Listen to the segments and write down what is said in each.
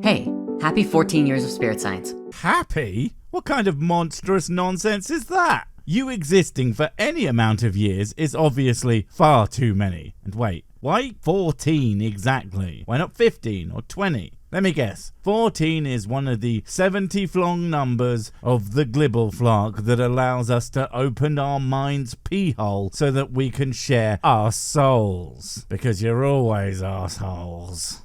Hey, happy 14 years of spirit science. Happy? What kind of monstrous nonsense is that? You existing for any amount of years is obviously far too many. And wait, why 14 exactly? Why not 15 or 20? Let me guess. 14 is one of the 70 flong numbers of the glibbleflark that allows us to open our mind's pee hole so that we can share our souls. Because you're always assholes.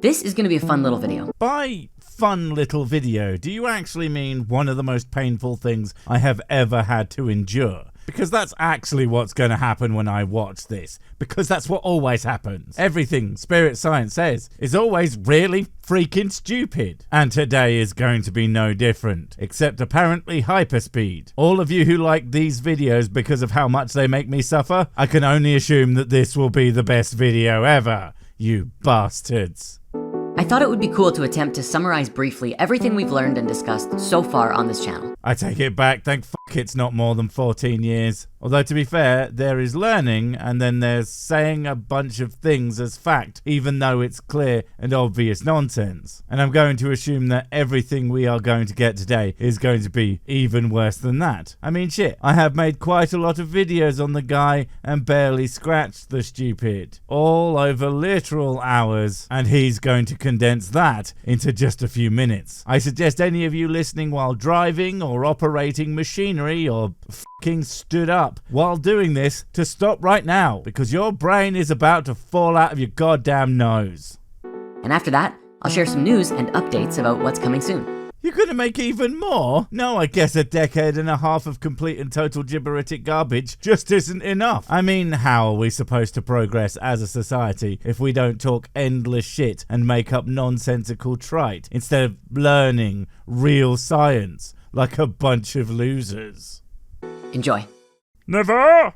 This is going to be a fun little video. By fun little video, do you actually mean one of the most painful things I have ever had to endure? Because that's actually what's going to happen when I watch this. Because that's what always happens. Everything spirit science says is always really freaking stupid. And today is going to be no different. Except apparently hyperspeed. All of you who like these videos because of how much they make me suffer, I can only assume that this will be the best video ever. You bastards. I thought it would be cool to attempt to summarize briefly everything we've learned and discussed so far on this channel. I take it back, thank fuck it's not more than 14 years. Although to be fair, there is learning and then there's saying a bunch of things as fact, even though it's clear and obvious nonsense. And I'm going to assume that everything we are going to get today is going to be even worse than that. I mean shit, I have made quite a lot of videos on the guy and barely scratched the stupid. All over literal hours, and he's going to condense that into just a few minutes. I suggest any of you listening while driving or operating machinery or fucking stood up while doing this to stop right now, because your brain is about to fall out of your goddamn nose. And after that, I'll share some news and updates about what's coming soon. You're gonna make even more? No, I guess a decade and a half of complete and total gibberitic garbage just isn't enough. I mean, how are we supposed to progress as a society if we don't talk endless shit and make up nonsensical trite instead of learning real science like a bunch of losers? Enjoy. Never!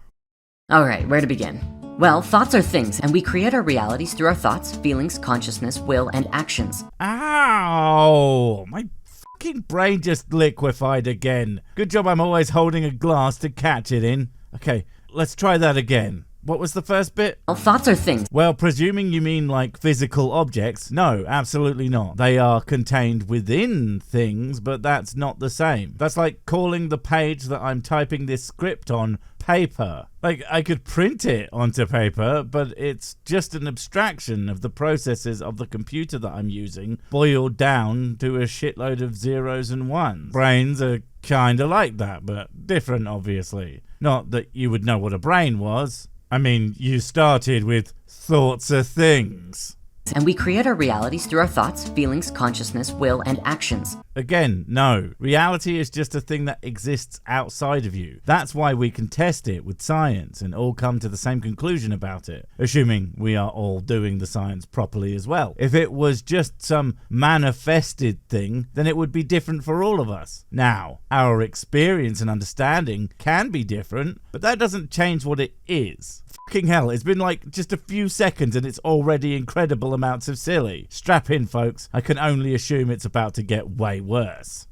Alright, where to begin? Well, thoughts are things, and we create our realities through our thoughts, feelings, consciousness, will, and actions. Ow! My fucking brain just liquefied again. Good job I'm always holding a glass to catch it in. Okay, let's try that again. What was the first bit? Well, thoughts are things. Well, presuming you mean like physical objects, no, absolutely not. They are contained within things, but that's not the same. That's like calling the page that I'm typing this script on paper. Like, I could print it onto paper, but it's just an abstraction of the processes of the computer that I'm using, boiled down to a shitload of zeros and ones. Brains are kinda like that, but different, obviously. Not that you would know what a brain was. I mean, you started with thoughts are things. And we create our realities through our thoughts, feelings, consciousness, will, and actions. Again, no. Reality is just a thing that exists outside of you. That's why we can test it with science and all come to the same conclusion about it, assuming we are all doing the science properly as well. If it was just some manifested thing, then it would be different for all of us. Now, our experience and understanding can be different, but that doesn't change what it is. Fucking hell, it's been like just a few seconds and it's already incredible amounts of silly. Strap in, folks. I can only assume it's about to get way worse.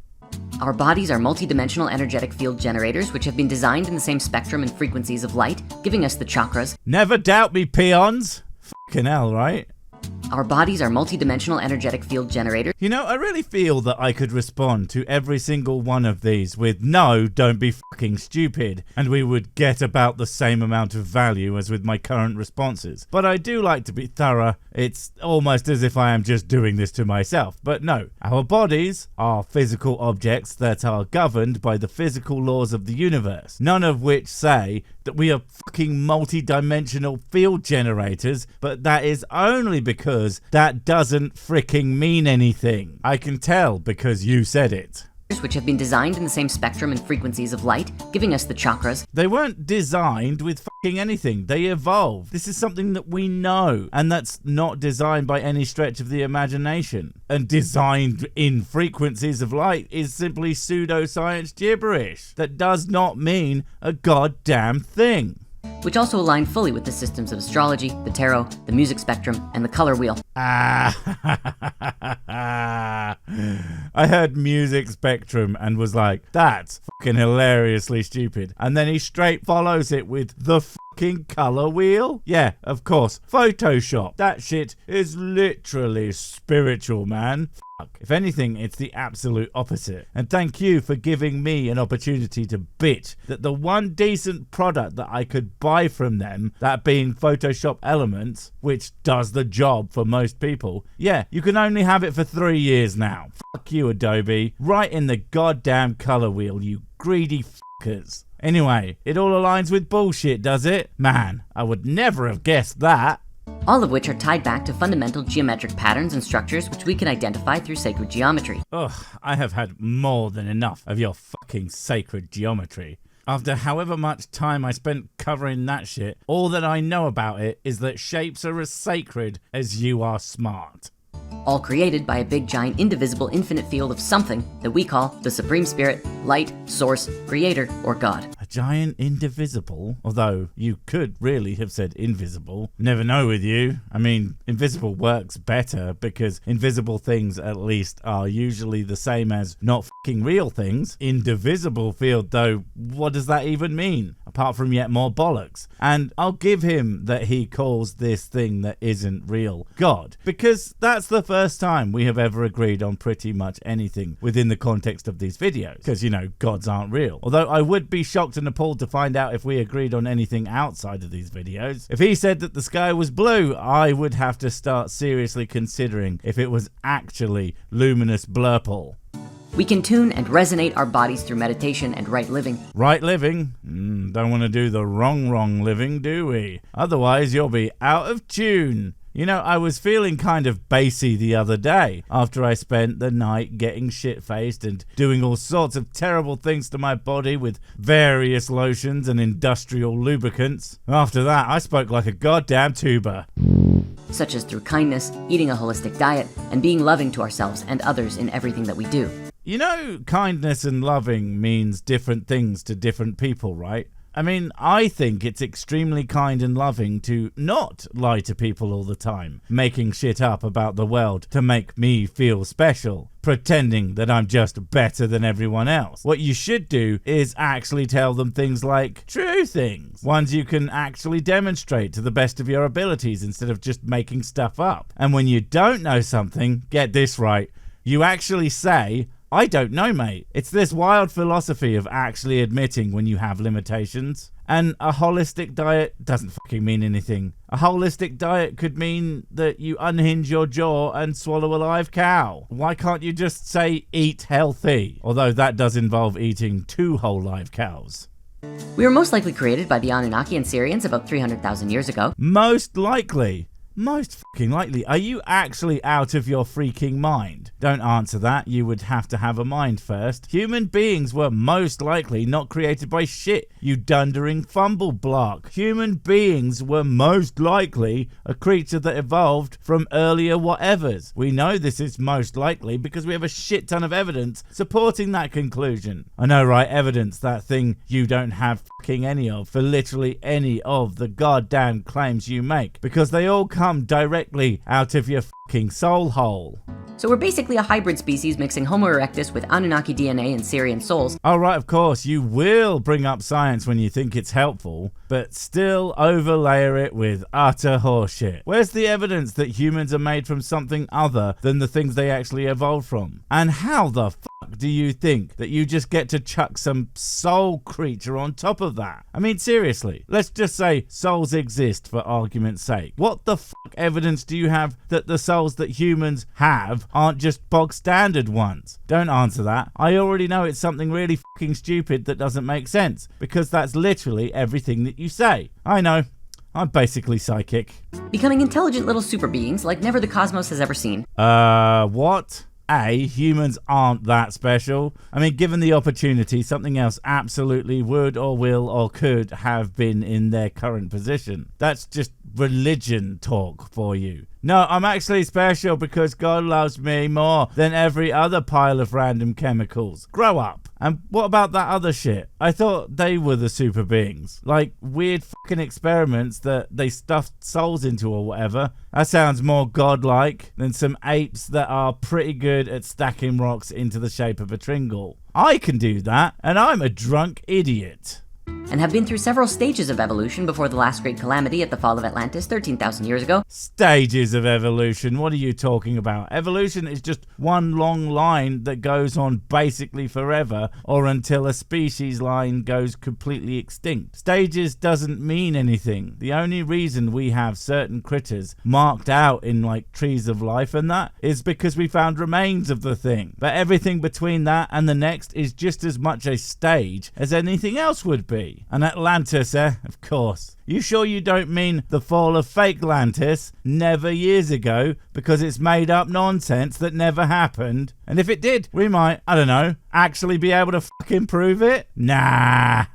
Our bodies are multidimensional energetic field generators which have been designed in the same spectrum and frequencies of light, giving us the chakras. Never doubt me, peons. Fucking hell, right? Our bodies are multidimensional energetic field generators. You know, I really feel that I could respond to every single one of these with no, don't be fucking stupid, and we would get about the same amount of value as with my current responses. But I do like to be thorough. It's almost as if I am just doing this to myself. But no, our bodies are physical objects that are governed by the physical laws of the universe, none of which say that we are fucking multi-dimensional field generators, but that is only because that doesn't freaking mean anything. I can tell because you said it. Which have been designed in the same spectrum and frequencies of light, giving us the chakras. They weren't designed with fucking anything. They evolved. This is something that we know, and that's not designed by any stretch of the imagination. And designed in frequencies of light is simply pseudoscience gibberish. That does not mean a goddamn thing. Which also align fully with the systems of astrology, the tarot, the music spectrum, and the color wheel. I heard Music Spectrum and was like, that's fucking hilariously stupid. And then he straight follows it with the fucking color wheel. Yeah, of course. Photoshop. That shit is literally spiritual, man. Fuck. If anything, it's the absolute opposite. And thank you for giving me an opportunity to bitch that the one decent product that I could buy from them, that being Photoshop Elements, which does the job for most people, yeah, you can only have it for 3 years now. Fuck you, Adobe. Right in the goddamn color wheel, you greedy fuckers. Anyway, it all aligns with bullshit, does it? Man, I would never have guessed that. All of which are tied back to fundamental geometric patterns and structures which we can identify through sacred geometry. Ugh, I have had more than enough of your fucking sacred geometry. After however much time I spent covering that shit, all that I know about it is that shapes are as sacred as you are smart. All created by a big giant indivisible infinite field of something that we call the Supreme Spirit, Light, Source, Creator, or God. A giant indivisible? Although you could really have said invisible. Never know with you. I mean, invisible works better because invisible things at least are usually the same as not fucking real things. Indivisible field though, what does that even mean? Apart from yet more bollocks. And I'll give him that he calls this thing that isn't real God, because that's the first time we have ever agreed on pretty much anything within the context of these videos, because you know, gods aren't real. Although I would be shocked and appalled to find out if we agreed on anything outside of these videos. If he said that the sky was blue, I would have to start seriously considering if it was actually luminous blurple. We can tune and resonate our bodies through meditation and right living. Right living? Don't want to do the wrong living, do we? Otherwise you'll be out of tune. You know, I was feeling kind of bassy the other day after I spent the night getting shit-faced and doing all sorts of terrible things to my body with various lotions and industrial lubricants. After that, I spoke like a goddamn tuba. Such as through kindness, eating a holistic diet, and being loving to ourselves and others in everything that we do. You know, kindness and loving means different things to different people, right? I mean, I think it's extremely kind and loving to not lie to people all the time, making shit up about the world to make me feel special, pretending that I'm just better than everyone else. What you should do is actually tell them things like true things, ones you can actually demonstrate to the best of your abilities instead of just making stuff up. And when you don't know something, get this right, you actually say, I don't know, mate. It's this wild philosophy of actually admitting when you have limitations. And a holistic diet doesn't fucking mean anything. A holistic diet could mean that you unhinge your jaw and swallow a live cow. Why can't you just say eat healthy? Although that does involve eating 2 whole live cows. We were most likely created by the Anunnaki and Syrians about 300,000 years ago. Most likely. Most fucking likely. Are you actually out of your freaking mind? Don't answer that. You would have to have a mind first. Human beings were most likely not created by shit, you dundering fumble block. Human beings were most likely a creature that evolved from earlier whatevers. We know this is most likely because we have a shit ton of evidence supporting that conclusion. I know, right? Evidence, that thing you don't have fucking any of for literally any of the goddamn claims you make, because they all come directly out of your fucking soul hole. So we're basically a hybrid species mixing Homo erectus with Anunnaki DNA and Syrian souls. Oh right, of course, you will bring up science when you think it's helpful, but still overlayer it with utter horseshit. Where's the evidence that humans are made from something other than the things they actually evolved from? And how the fuck do you think that you just get to chuck some soul creature on top of that? I mean, seriously, let's just say souls exist for argument's sake. What the fuck evidence do you have that the souls that humans have aren't just bog standard ones? Don't answer that. I already know it's something really fucking stupid that doesn't make sense, because that's literally everything that you say. I know. I'm basically psychic. Becoming intelligent little super beings like never the cosmos has ever seen. What? A, humans aren't that special. I mean, given the opportunity, something else absolutely would or will or could have been in their current position. That's just religion talk for you. No, I'm actually special because God loves me more than every other pile of random chemicals. Grow up. And what about that other shit? I thought they were the super beings. Like weird fucking experiments that they stuffed souls into or whatever. That sounds more godlike than some apes that are pretty good at stacking rocks into the shape of a tringle. I can do that, and I'm a drunk idiot. And have been through several stages of evolution before the last great calamity at the fall of Atlantis 13,000 years ago. Stages of evolution? What are you talking about? Evolution is just one long line that goes on basically forever, or until a species line goes completely extinct. Stages doesn't mean anything. The only reason we have certain critters marked out in like trees of life and that is because we found remains of the thing. But everything between that and the next is just as much a stage as anything else would be. And Atlantis, of course. You sure you don't mean the fall of fake Atlantis, never years ago, because it's made up nonsense that never happened? And if it did, we might, I don't know, actually be able to fucking prove it? Nah.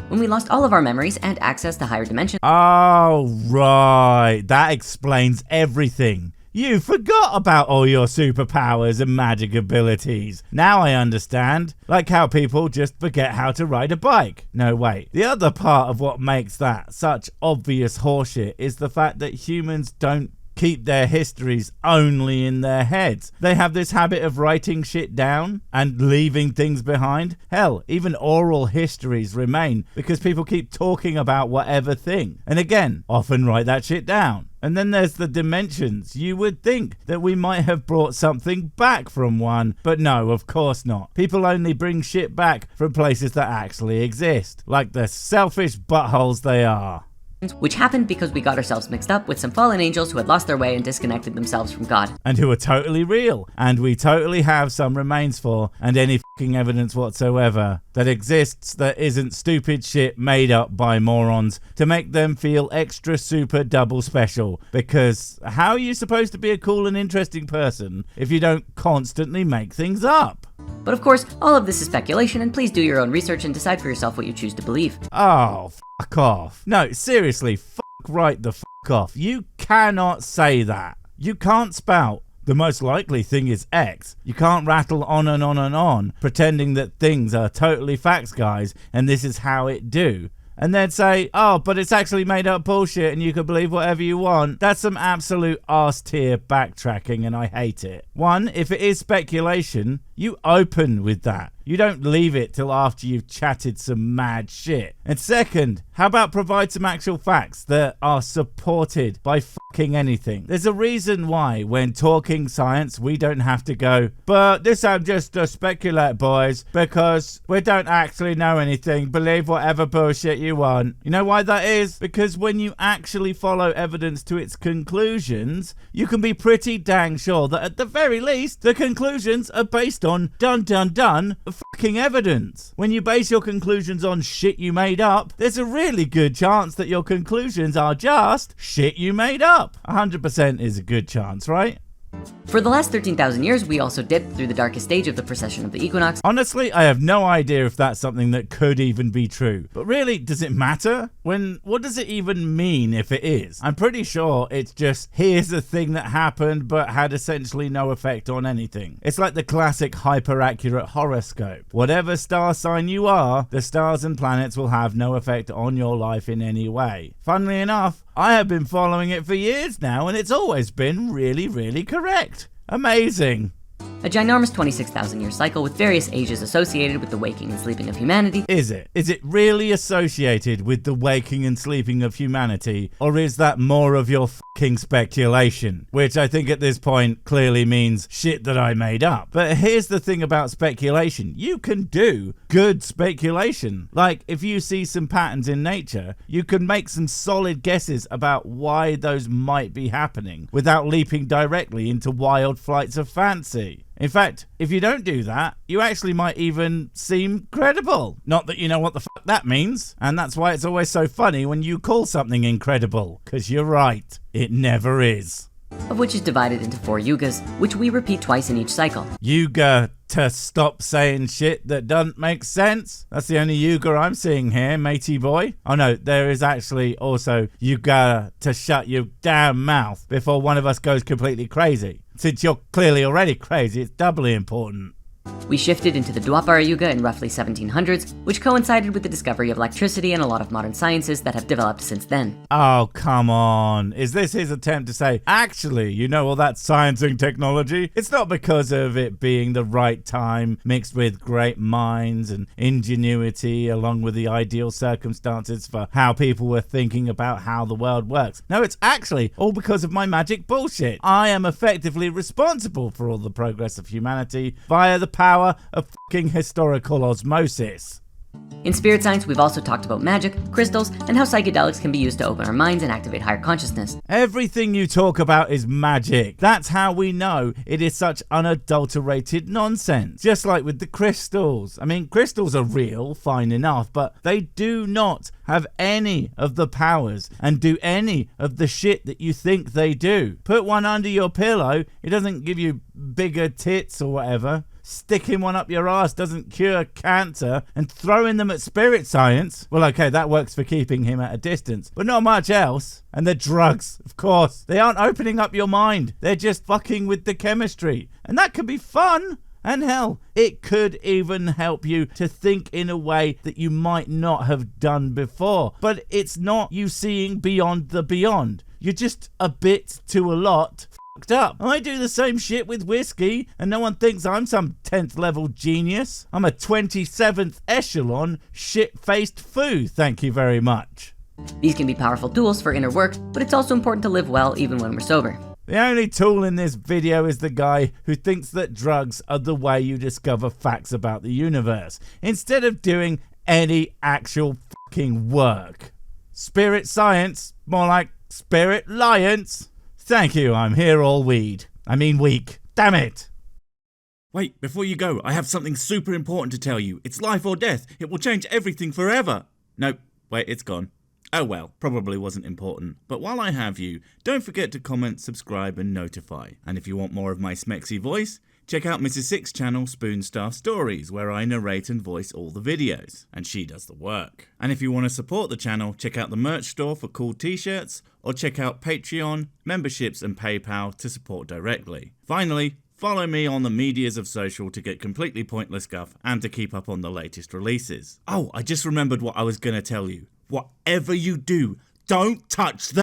When we lost all of our memories and access to higher dimensions. Oh, right. That explains everything. You forgot about all your superpowers and magic abilities. Now I understand. Like how people just forget how to ride a bike. No, wait. The other part of what makes that such obvious horseshit is the fact that humans don't keep their histories only in their heads. They have this habit of writing shit down and leaving things behind. Hell, even oral histories remain because people keep talking about whatever thing. And again, often write that shit down. And then there's the dimensions. You would think that we might have brought something back from one, but no, of course not. People only bring shit back from places that actually exist, like the selfish buttholes they are. Which happened because we got ourselves mixed up with some fallen angels who had lost their way and disconnected themselves from God. And who are totally real, and we totally have some remains for, and any fucking evidence whatsoever that exists that isn't stupid shit made up by morons to make them feel extra super double special. Because how are you supposed to be a cool and interesting person if you don't constantly make things up? But of course, all of this is speculation, and please do your own research and decide for yourself what you choose to believe. Oh, fuck off. No, seriously, fuck right the fuck off. You cannot say that. You can't spout the most likely thing is X. You can't rattle on and on and on, pretending that things are totally facts, guys, and this is how it do. And then say, oh, but it's actually made up bullshit and you can believe whatever you want. That's some absolute arse tier backtracking, and I hate it. One, if it is speculation, you open with that. You don't leave it till after you've chatted some mad shit. And second, how about provide some actual facts that are supported by fucking anything? There's a reason why when talking science we don't have to go, but this I'm just a speculate, boys, because we don't actually know anything. Believe whatever bullshit you want. You know why that is? Because when you actually follow evidence to its conclusions, you can be pretty dang sure that at the very least the conclusions are based on done fucking evidence. When you base your conclusions on shit you made up, there's a really good chance that your conclusions are just shit you made up. 100% is a good chance, right? For the last 13,000 years, we also dipped through the darkest stage of the precession of the equinox. Honestly, I have no idea if that's something that could even be true. But really, does it matter? What does it even mean if it is? I'm pretty sure it's just, here's a thing that happened but had essentially no effect on anything. It's like the classic hyper-accurate horoscope. Whatever star sign you are, the stars and planets will have no effect on your life in any way. Funnily enough, I have been following it for years now, and it's always been really, really correct. Amazing. A ginormous 26,000 year cycle with various ages associated with the waking and sleeping of humanity. Is it? Is it really associated with the waking and sleeping of humanity? Or is that more of your fucking speculation? Which I think at this point clearly means shit that I made up. But here's the thing about speculation. You can do good speculation. Like, if you see some patterns in nature, you can make some solid guesses about why those might be happening without leaping directly into wild flights of fancy. In fact, if you don't do that, you actually might even seem credible. Not that you know what the fuck that means. And that's why it's always so funny when you call something incredible. Because you're right, it never is. Of which is divided into 4 yugas, which we repeat twice in each cycle. Yuga to stop saying shit that doesn't make sense. That's the only yuga I'm seeing here, matey boy. Oh no, there is actually also yuga to shut your damn mouth before one of us goes completely crazy. Since you're clearly already crazy, it's doubly important. We shifted into the Dwapara Yuga in roughly 1700s, which coincided with the discovery of electricity and a lot of modern sciences that have developed since then. Oh, come on. Is this his attempt to say, actually, you know all that science and technology? It's not because of it being the right time, mixed with great minds and ingenuity, along with the ideal circumstances for how people were thinking about how the world works. No, it's actually all because of my magic bullshit. I am effectively responsible for all the progress of humanity via the power of fucking historical osmosis. In spirit science, we've also talked about magic, crystals, and how psychedelics can be used to open our minds and activate higher consciousness. Everything you talk about is magic. That's how we know it is such unadulterated nonsense. Just like with the crystals. I mean, crystals are real, fine enough, but they do not have any of the powers and do any of the shit that you think they do. Put one under your pillow, it doesn't give you bigger tits or whatever. Sticking one up your ass doesn't cure cancer, and throwing them at spirit science, well, okay, that works for keeping him at a distance, but not much else. And the drugs, of course, they aren't opening up your mind. They're just fucking with the chemistry, and that can be fun. And hell, it could even help you to think in a way that you might not have done before. But it's not you seeing beyond the beyond. You're just a bit to a lot up. I do the same shit with whiskey, and no one thinks I'm some 10th level genius. I'm a 27th echelon shit-faced foo, thank you very much. These can be powerful tools for inner work, but it's also important to live well even when we're sober. The only tool in this video is the guy who thinks that drugs are the way you discover facts about the universe, instead of doing any actual fucking work. Spirit science, more like spirit liance. Thank you, I'm here all week. Damn it! Wait, before you go, I have something super important to tell you. It's life or death. It will change everything forever. Nope, wait, it's gone. Oh well, probably wasn't important. But while I have you, don't forget to comment, subscribe and notify. And if you want more of my smexy voice, check out Mrs. Six's channel Spoonstaff Stories, where I narrate and voice all the videos, and she does the work. And if you want to support the channel, check out the merch store for cool t-shirts, or check out Patreon, memberships and PayPal to support directly. Finally, follow me on the medias of social to get completely pointless guff and to keep up on the latest releases. Oh, I just remembered what I was going to tell you. Whatever you do, don't touch the